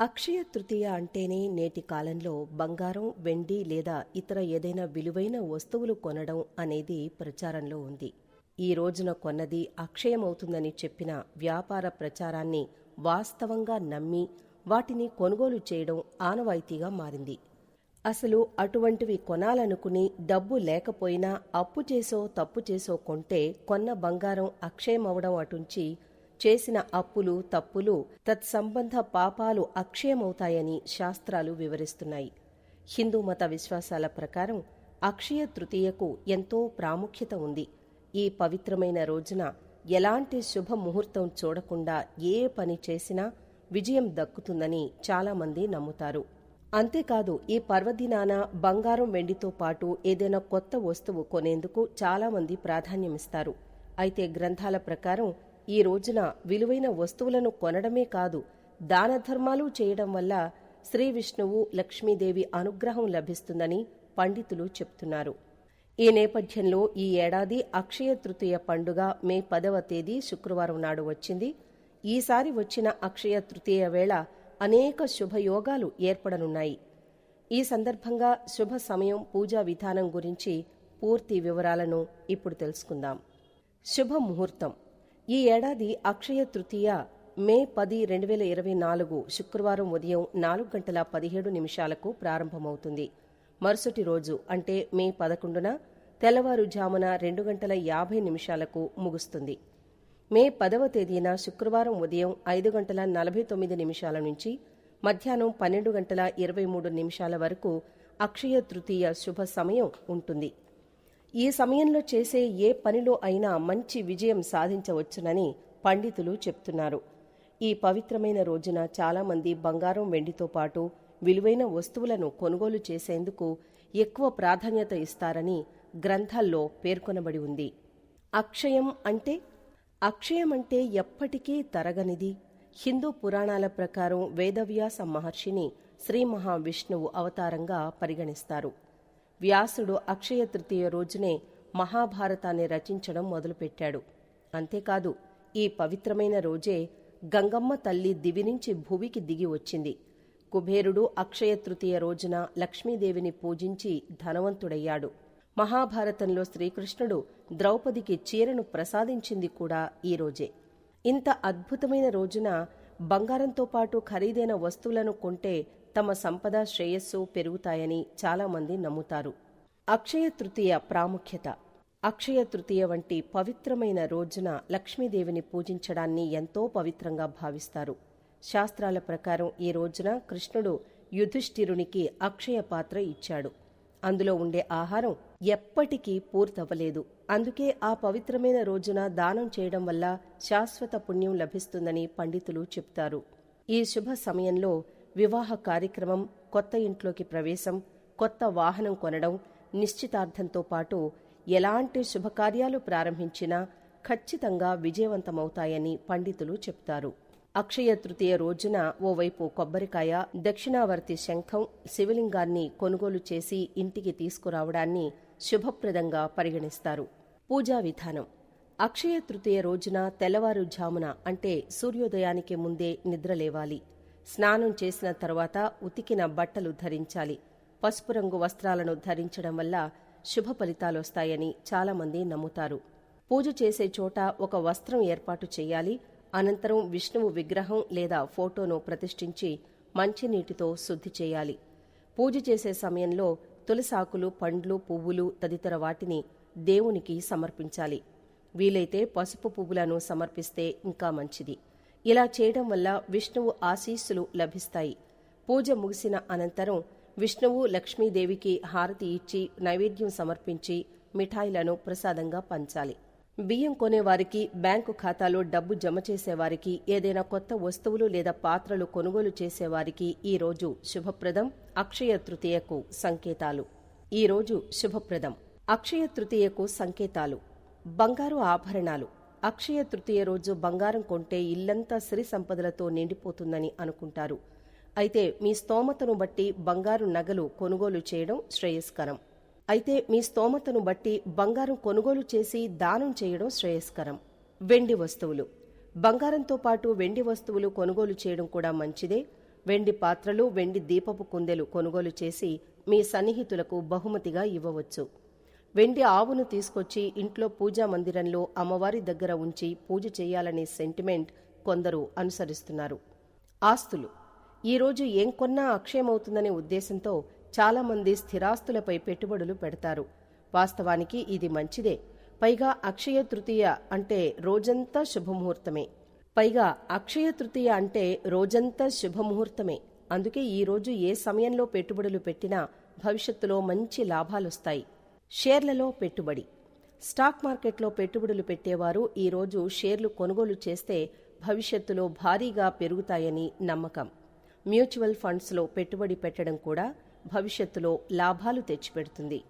అక్షయ తృతీయ అంటేనే నేటి కాలంలో బంగారం, వెండి లేదా ఇతర ఏదైనా విలువైన వస్తువులు కొనడం అనేది ప్రచారంలో ఉంది. ఈ రోజున కొన్నది అక్షయమవుతుందని చెప్పిన వ్యాపార ప్రచారాన్ని వాస్తవంగా నమ్మి వాటిని కొనుగోలు చేయడం ఆనవాయితీగా మారింది. అసలు అటువంటివి కొనాలనుకుని డబ్బు లేకపోయినా అప్పు చేసో తప్పు చేసో కొంటే కొన్న బంగారం అక్షయమవడం అటుంచి చేసిన అప్పులు తప్పులు తత్సంబంధ పాపాలు అక్షయమవుతాయని శాస్త్రాలు వివరిస్తున్నాయి. హిందూ మత విశ్వాసాల ప్రకారం అక్షయ తృతీయకు ఎంతో ప్రాముఖ్యత ఉంది. ఈ పవిత్రమైన రోజున ఎలాంటి శుభముహూర్తం చూడకుండా ఏ పని చేసినా విజయం దక్కుతుందని చాలామంది నమ్ముతారు. అంతేకాదు ఈ పర్వదినాన బంగారం, వెండితో పాటు ఏదైనా కొత్త వస్తువు కొనేందుకు చాలామంది ప్రాధాన్యమిస్తారు. అయితే గ్రంథాల ప్రకారం ఈ రోజున విలువైన వస్తువులను కొనడమే కాదు, దానధర్మాలు చేయడం వల్ల శ్రీ విష్ణువు, లక్ష్మీదేవి అనుగ్రహం లభిస్తుందని పండితులు చెప్తున్నారు. ఈ నేపథ్యంలో ఈ ఏడాది అక్షయ తృతీయ పండుగ మే 10వ తేదీ శుక్రవారం నాడు వచ్చింది. ఈసారి వచ్చిన అక్షయ తృతీయ వేళ అనేక శుభయోగాలు ఏర్పడనున్నాయి. ఈ సందర్భంగా శుభ సమయం, పూజా విధానం గురించి పూర్తి వివరాలను ఇప్పుడు తెలుసుకుందాం. శుభముహూర్తం. ఈ ఏడాది అక్షయ తృతీయ మే 10, 2024 శుక్రవారం ఉదయం 4:17 ప్రారంభమవుతుంది. మరుసటి రోజు అంటే మే 11న తెల్లవారుజామున 2:50 ముగుస్తుంది. మే 10వ తేదీన శుక్రవారం ఉదయం 5:49 నుంచి మధ్యాహ్నం 12:23 వరకు అక్షయ తృతీయ శుభ సమయం ఉంటుంది. ఈ సమయంలో చేసే ఏ పనిలో అయినా మంచి విజయం సాధించవచ్చునని పండితులు చెప్తున్నారు. ఈ పవిత్రమైన రోజున చాలామంది బంగారం, వెండితో పాటు విలువైన వస్తువులను కొనుగోలు చేసేందుకు ఎక్కువ ప్రాధాన్యత ఇస్తారని గ్రంథాల్లో పేర్కొనబడి ఉంది. అక్షయం అంటే ఎప్పటికీ తరగనిది. హిందూ పురాణాల ప్రకారం వేదవ్యాస మహర్షిని శ్రీ మహావిష్ణువు అవతారంగా పరిగణిస్తారు. వ్యాసుడు అక్షయ తృతీయ రోజునే మహాభారతాన్ని రచించడం మొదలుపెట్టాడు. అంతేకాదు ఈ పవిత్రమైన రోజే గంగమ్మ తల్లి దివి నుంచి భూమికి దిగి వచ్చింది. కుబేరుడు అక్షయ తృతీయ రోజున లక్ష్మీదేవిని పూజించి ధనవంతుడయ్యాడు. మహాభారతంలో శ్రీకృష్ణుడు ద్రౌపదికి చీరను ప్రసాదించింది కూడా ఈ రోజే. ఇంత అద్భుతమైన రోజున బంగారంతో పాటు ఖరీదైన వస్తువులను కొంటే తమ సంపద, శ్రేయస్సు పెరుగుతాయని చాలామంది నమ్ముతారు. అక్షయ తృతీయ ప్రాముఖ్యత. అక్షయ తృతీయ వంటి పవిత్రమైన రోజున లక్ష్మీదేవిని పూజించడాన్ని ఎంతో పవిత్రంగా భావిస్తారు. శాస్త్రాల ప్రకారం ఈ రోజున కృష్ణుడు యుధిష్ఠిరునికి అక్షయ పాత్ర ఇచ్చాడు. అందులో ఉండే ఆహారం ఎప్పటికీ పూర్తవ్వలేదు. అందుకే ఆ పవిత్రమైన రోజున దానం చేయడం వల్ల శాశ్వత పుణ్యం లభిస్తుందని పండితులు చెప్తారు. ఈ శుభ సమయంలో వివాహ కార్యక్రమం, కొత్త ఇంట్లోకి ప్రవేశం, కొత్త వాహనం కొనడం, నిశ్చితార్థంతో పాటు ఎలాంటి శుభకార్యాలు ప్రారంభించినా ఖచ్చితంగా విజయవంతమవుతాయని పండితులు చెప్తారు. అక్షయ తృతీయ రోజున ఓవైపు కొబ్బరికాయ, దక్షిణావర్తి శంఖం, శివలింగాన్ని కొనుగోలు చేసి ఇంటికి తీసుకురావడాన్ని శుభప్రదంగా పరిగణిస్తారు. పూజా విధానం. అక్షయ తృతీయ రోజున తెల్లవారుజామున అంటే సూర్యోదయానికి ముందే నిద్రలేవాలి. స్నానం చేసిన తర్వాత ఉతికిన బట్టలు ధరించాలి. పసుపు రంగు వస్త్రాలను ధరించడం వల్ల శుభ ఫలితాలొస్తాయని చాలామంది నమ్ముతారు. పూజ చేసే చోట ఒక వస్త్రం ఏర్పాటు చేయాలి. అనంతరం విష్ణువు విగ్రహం లేదా ఫోటోను ప్రతిష్ఠించి మంచినీటితో శుద్ధి చేయాలి. పూజ చేసే సమయంలో తులసాకులు, పండ్లు, పువ్వులు తదితర వాటిని దేవునికి సమర్పించాలి. వీలైతే పసుపు పువ్వులను సమర్పిస్తే ఇంకా మంచిది. ఇలా చేయడం వల్ల విష్ణువు ఆశీస్సులు లభిస్తాయి. పూజ ముగిసిన అనంతరం విష్ణువు, లక్ష్మీదేవికి హారతి ఇచ్చి నైవేద్యం సమర్పించి మిఠాయిలను ప్రసాదంగా పంచాలి. బియ్యం కొనేవారికి, బ్యాంకు ఖాతాలో డబ్బు జమ చేసేవారికి, ఏదైనా కొత్త వస్తువులు లేదా పాత్రలు కొనుగోలు చేసేవారికి ఈ రోజు శుభప్రదం. అక్షయ తృతీయకు సంకేతాలు. ఈ రోజు శుభప్రదం. అక్షయ తృతీయకు సంకేతాలు. బంగారు ఆభరణాలు. అక్షయ తృతీయ రోజు బంగారం కొంటే ఇల్లంతా సిరి సంపదలతో నిండిపోతుందని అనుకుంటారు. అయితే మీ స్తోమతను బట్టి బంగారు నగలు కొనుగోలు చేయడం శ్రేయస్కరం. దానం చేయడం శ్రేయస్కరం. వెండి వస్తువులు. బంగారంతో పాటు వెండి వస్తువులు కొనుగోలు చేయడం కూడా మంచిదే. వెండి పాత్రలు, వెండి దీపపు కుందెలు కొనుగోలు చేసి మీ సన్నిహితులకు బహుమతిగా ఇవ్వవచ్చు. వెండి ఆవును తీసుకొచ్చి ఇంట్లో పూజా మందిరంలో అమ్మవారి దగ్గర ఉంచి పూజ చేయాలనే సెంటిమెంట్ కొందరు అనుసరిస్తున్నారు. ఆస్తులు. ఈరోజు ఏం కొన్నా అక్షయమవుతుందనే ఉద్దేశంతో చాలామంది స్థిరాస్తులపై పెట్టుబడులు పెడతారు. వాస్తవానికి ఇది మంచిదే. పైగా అక్షయ తృతీయ అంటే రోజంతా శుభముహూర్తమే. అందుకే ఈరోజు ఏ సమయంలో పెట్టుబడులు పెట్టినా భవిష్యత్తులో మంచి లాభాలొస్తాయి. షేర్లలో పెట్టుబడి. స్టాక్ మార్కెట్లో పెట్టుబడులు పెట్టేవారు ఈరోజు షేర్లు కొనుగోలు చేస్తే భవిష్యత్తులో భారీగా పెరుగుతాయని నమ్మకం. మ్యూచువల్ ఫండ్స్లో పెట్టుబడి పెట్టడం కూడా భవిష్యత్తులో లాభాలు తెచ్చిపెడుతుంది.